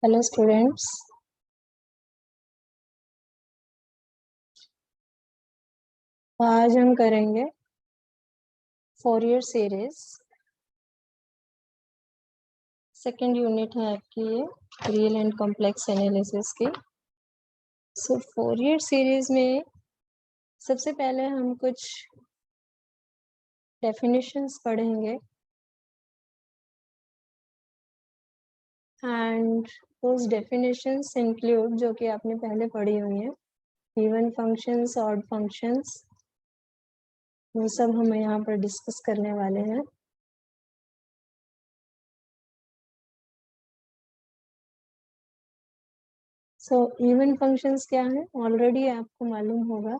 Hello students. आज हम करेंगे फोरियर सीरीज। सेकंड यूनिट है आपकी ये रियल एंड कॉम्प्लेक्स एनालिसिस की। सो फोरियर सीरीज में सबसे पहले हम कुछ डेफिनेशंस पढ़ेंगे एंड उस डेफिनेशंस इंक्लूड जो कि आपने पहले पढ़ी हुई हैं, इवन फंक्शंस, ऑड फंक्शंस, वो सब हम यहाँ पर डिस्कस करने वाले हैं। सो इवन फंक्शंस क्या है ऑलरेडी आपको मालूम होगा।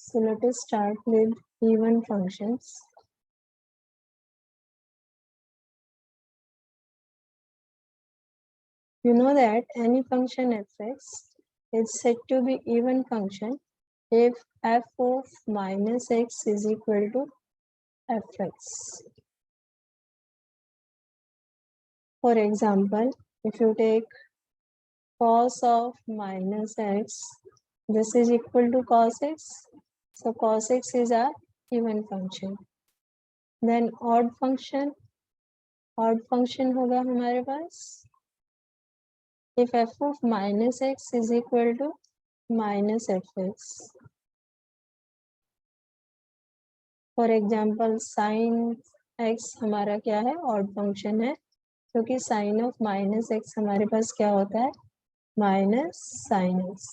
So let us start with even functions. You know that any function f(x) is said to be even function if f of minus x is equal to fx. For example, if you take cos of minus x, this is equal to cos x. So cos x is a even function. Then odd function होगा हमारे पास if f of minus x is equal to minus fx. For example, sin x हमारा क्या है, odd function है, क्योंकि sin of minus x हमारे पास क्या होता है, minus sin x.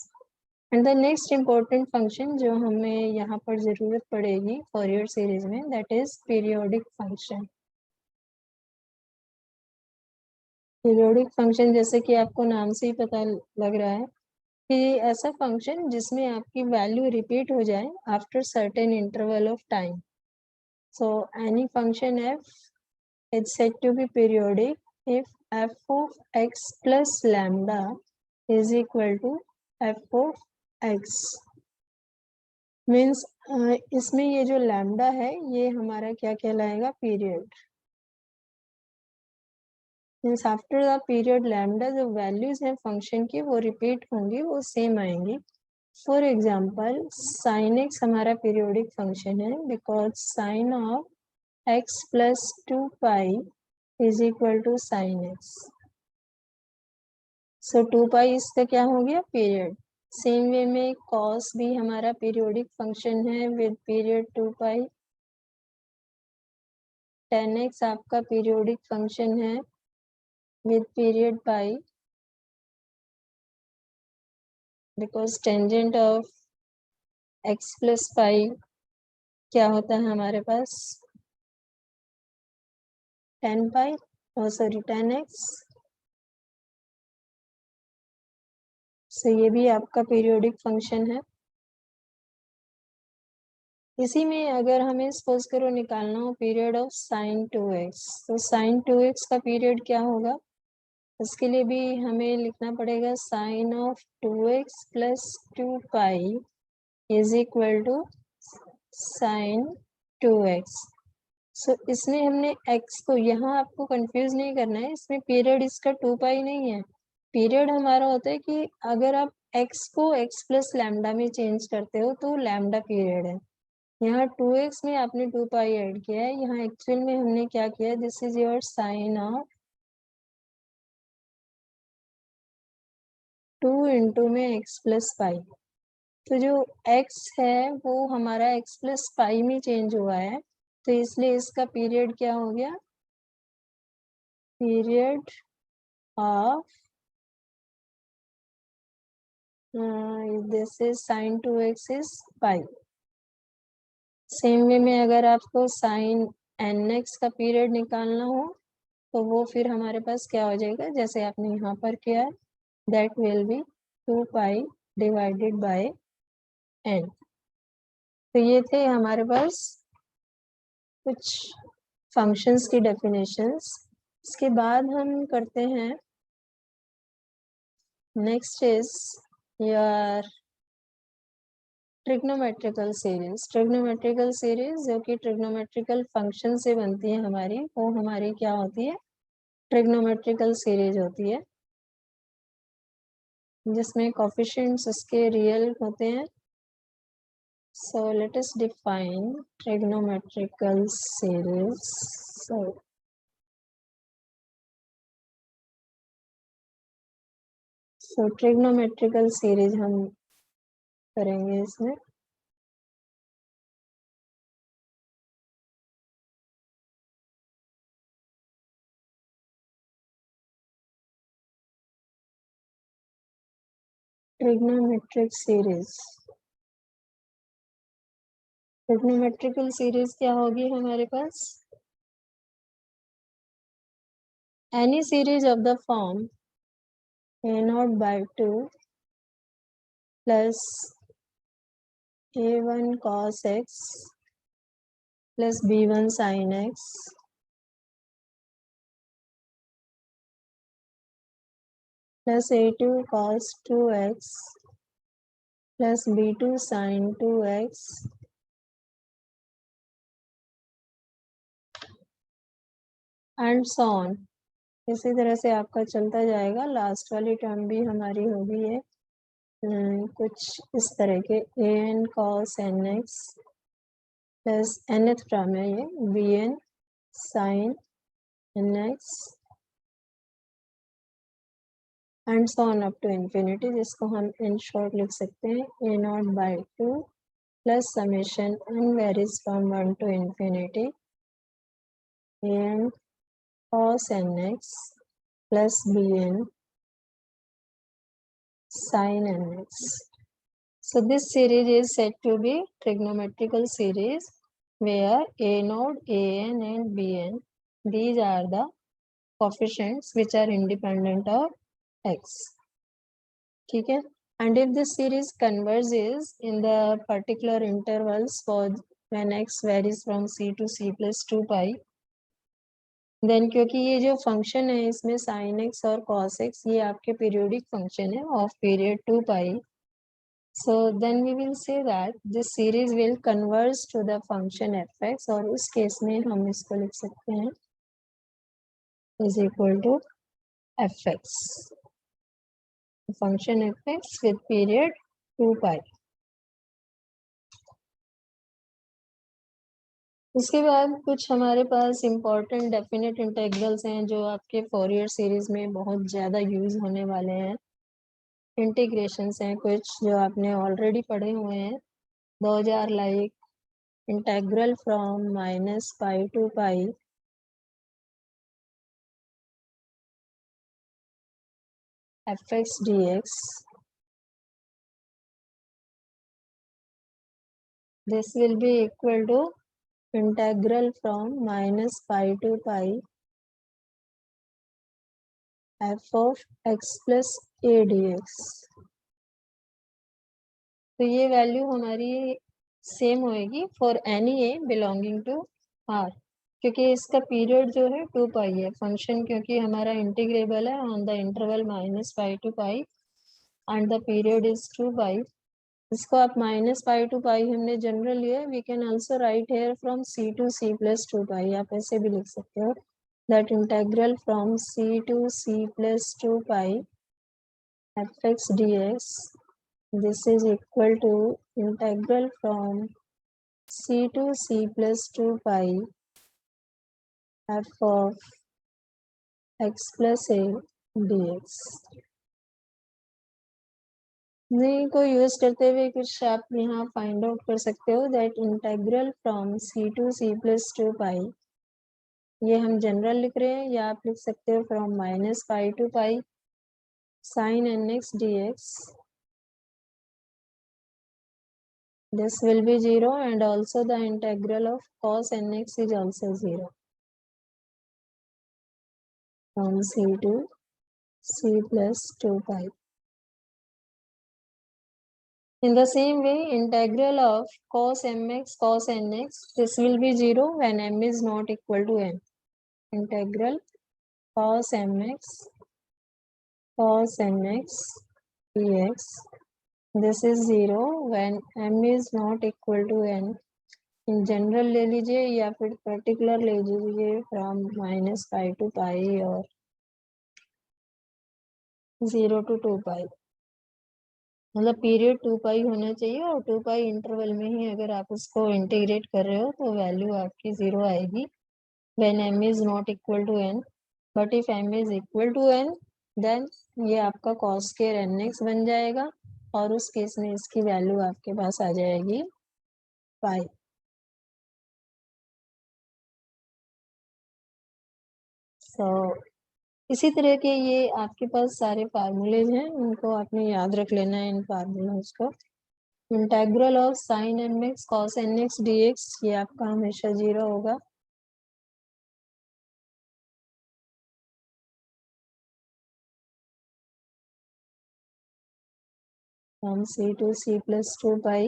And the next important function जो हमें यहाँ पर जरूरत पड़ेगी फोरियर सीरीज में, that is periodic function. Periodic function जैसे कि आपको नाम से ही पता लग रहा है कि ऐसा फंक्शन जिसमें आपकी वैल्यू रिपीट हो जाए after certain interval of time. So any function f is said to be periodic if f of x plus lambda is equal to f of x. Means इसमें ये जो लैम्डा है ये हमारा क्या कहलाएगा, period. Means after the period lambda जो values हैं फंक्शन की वो रिपीट होंगी, वो सेम आएंगी. फॉर एग्जाम्पल साइन एक्स हमारा पीरियोडिक फंक्शन है because sine of x plus 2 is equal to sine x. So 2 इसका क्या हो गया, पीरियड. सेम वे में cos भी हमारा पीरियोडिक फंक्शन है विद पीरियड 2 tan x आपका पीरियोडिक फंक्शन है with period pi, because tangent of x plus पाई क्या होता है हमारे पास, tan पाई, tan x. सो ये भी आपका पीरियोडिक फंक्शन है. इसी में अगर हमें सपोज करो निकालना हो पीरियड ऑफ sin 2x, तो sin 2x का पीरियड क्या होगा, इसके लिए भी हमें लिखना पड़ेगा sin of 2x plus 2 is equal to sin 2x. So इसमें हमने x को, यहाँ आपको कंफ्यूज नहीं करना है, इसमें पीरियड इसका 2 नहीं है. पीरियड हमारा होता है कि अगर आप x को x प्लस लैम्डा में चेंज करते हो तो लैम्डा पीरियड है. यहाँ 2x में आपने 2 ऐड किया है, यहाँ एक्चुअल में हमने क्या किया, this is your sine of 2 into में x प्लस पाई. तो जो x है वो हमारा x प्लस पाई में चेंज हुआ है, तो इसलिए इसका पीरियड क्या हो गया, period of this is sine 2x is pi. Same way में अगर आपको साइन nx का पीरियड निकालना हो तो वो फिर हमारे पास क्या हो जाएगा, जैसे आपने यहाँ पर किया है, that will be 2 divided by n. तो ये थे हमारे पास कुछ फंक्शंस की डेफिनेशंस. इसके बाद हम करते हैं, next is your trigonometrical series. Trigonometrical series जो कि ट्रिग्नोमेट्रिकल फंक्शन से बनती है हमारी, वो हमारी क्या होती है, ट्रिग्नोमेट्रिकल सीरीज होती है. जिसमें कोफिशिएंट्स उसके रियल होते हैं. So let us define trigonometrical series. So trigonometrical series हम करेंगे इसमें. Trigonometric series. ट्रिग्नोमेट्रिकल सीरीज क्या होगी हमारे पास? Any series of the form a0/2 plus a1 cos x plus b1 sin x plus a2 cos 2x plus b2 sin 2x and so on. इसी तरह से आपका चलता जाएगा. लास्ट वाली टर्म भी हमारी होगी है कुछ इस तरह के an cos nx plus nth term है ये bn sin nx and so on up to infinity, जिसको हम इन शॉर्ट लिख सकते हैं a0/2 plus summation n varies from 1 to infinity an cos nx plus bn sin nx. So this series is said to be trigonometrical series where a0, an and bn, these are the coefficients which are independent of x. ठीक है. And if this series converges in the particular intervals for when x varies from c to c plus 2 pi, then क्योंकि ये जो function है इसमें sine x और cos x ये आपके पीरियोडिक फंक्शन है of period 2 pi. So then we will say that this series will converge to the function f x, और उस केस में हम इसको लिख सकते हैं is equal to f x, function f x with period 2 pi. उसके बाद कुछ हमारे पास इम्पोर्टेंट डेफिनेट इंटेग्रल्स हैं जो आपके फोरियर सीरीज में बहुत ज़्यादा यूज होने वाले हैं. इंटीग्रेशंस हैं कुछ जो आपने ऑलरेडी पढ़े हुए हैं. 2000 like integral from -pi to pi f x d x. This will be equal to integral from -pi to pi f of x plus a d x. तो ये वैल्यू हमारी सेम होएगी for any a belonging to R, क्योंकि इसका period जो है 2 पाई है. Function क्योंकि हमारा इंटीग्रेबल है on the interval -pi to pi and the period is 2 pi. इसको आप -पाई टू पाई हमने जनरल लिया. We can also write here from c to c plus 2 pi. आप ऐसे भी लिख सकते हो that integral from c to c plus 2 pi f x d x. This is equal to integral from c to c plus 2 pi f of x plus a dx. नहीं को use करते हुए कुछ आप यहाँ फाइंड आउट कर सकते हो that integral from c to c plus 2 pi, ये हम जनरल लिख रहे हैं, या आप लिख सकते हो from -pi to pi sin nx dx. This will be 0 and also the integral of cos nx is also 0 from c to c plus 2 pi. In the same way, integral of cos mx cos nx, this will be 0 when m is not equal to n. Integral cos mx cos nx dx, this is 0 when m is not equal to n. In general ले लीजिए या फिर particular ले लीजिए from -pi to पाई और 0 to 2 पाई. मतलब period 2 पाई होना चाहिए, और 2 पाई इंटरवल में ही अगर आप उसको इंटीग्रेट कर रहे हो तो वैल्यू आपकी 0 आएगी when m is not equal to n, but if m is equal to n then ये आपका cos square nx बन जाएगा, और उस केस में इसकी वैल्यू आपके पास आ जाएगी पाई। सो इसी तरह के ये आपके पास सारे फार्मूलेज हैं, उनको आपने याद रख लेना है इन फार्मूलाज को। Integral of sine n x cos n x d x, ये आपका हमेशा 0 होगा। From c to c plus 2 pi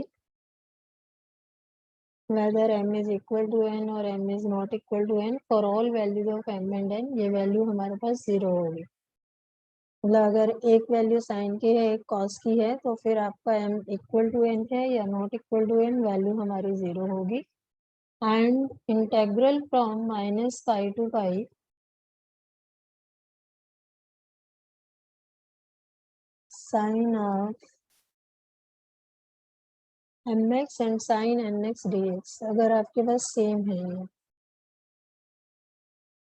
whether m is equal to n और m is not equal to n, for all values of m and n ये value हमारे पास 0 होगी। मतलब अगर एक वैल्यू साइन की है, एक कॉस की है, तो फिर आपका m इक्वल टू n है या not equal to n, value हमारी 0 होगी। And integral from -pi to pi sine of mx and sine nx dx, अगर आपके पास सेम है ये,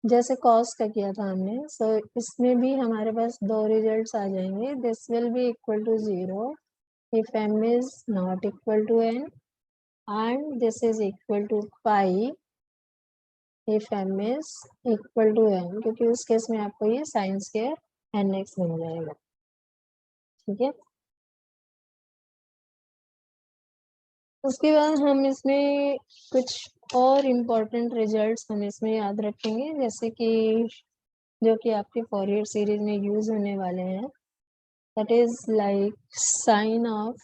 जैसे कॉस का किया था हमने, सो इसमें भी हमारे पास दो रिजल्ट्स आ जाएंगे। This will be equal to 0 if m is not equal to n, and this is equal to pi if m is equal to n, क्योंकि उस केस में आपको ये साइन स्क्वायर nx बन जाएगा। ठीक है, उसके बाद हम इसमें कुछ और इम्पोर्टेंट रिजल्ट्स हम इसमें याद रखेंगे, जैसे कि जो कि आपके फॉरियर सीरीज में यूज होने वाले हैं। That is like sine of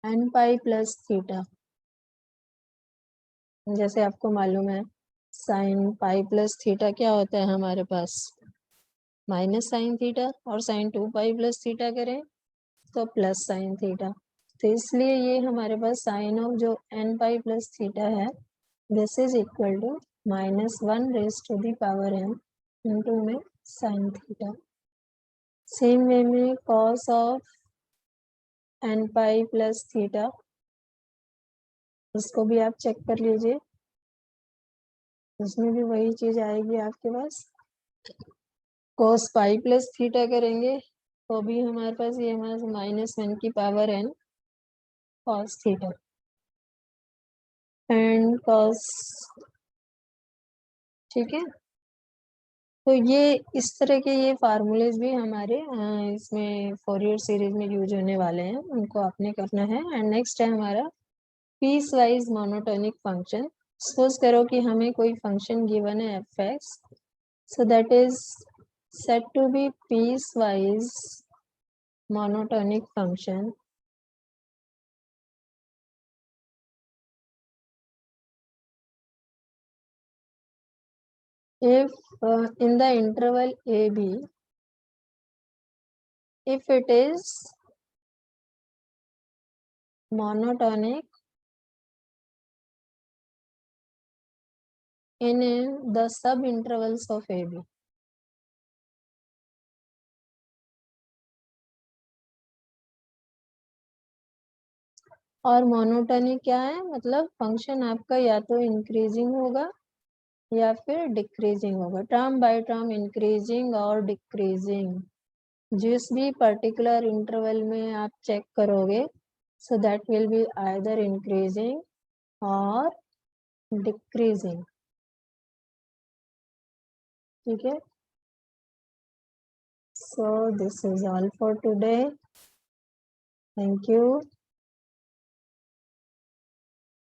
n pi plus theta. जैसे आपको मालूम है साइन पाई प्लस थीटा क्या होता है हमारे पास, माइनस साइन थीटा, और साइन 2 पाई प्लस थीटा करें तो प्लस साइन थीटा। तो इसलिए ये हमारे पास साइन ऑफ जो n पाई प्लस थीटा है, this is equal to -1 raise to the power n into में साइन थीटा। सेम वे में cos of n pi plus theta, इसको भी आप चेक कर लीजिए, उसमें भी वही चीज आएगी आपके पास। cos पाई प्लस थीटा करेंगे तो भी हमारे पास ये -1 की power n cos theta and cos। ठीक है, तो ये इस तरह के ये फार्मूलेज भी हमारे इसमें फॉरियर सीरीज में यूज होने वाले हैं, उनको आपने करना है। एंड नेक्स्ट है हमारा piece wise monotonic function. Suppose करो कि हमें कोई फंक्शन गिवन है f x, so that is set to be piece wise monotonic function if in the interval a b, if it is monotonic in the sub intervals of a b। और monotonic क्या है, मतलब function आपका या तो increasing होगा या फिर डिक्रीजिंग होगा, टर्म बाय टर्म इंक्रीजिंग और डिक्रीजिंग। जिस भी पर्टिकुलर इंटरवल में आप चेक करोगे, so that will be either increasing और डिक्रीजिंग। ठीक है, so this is all for today, thank you।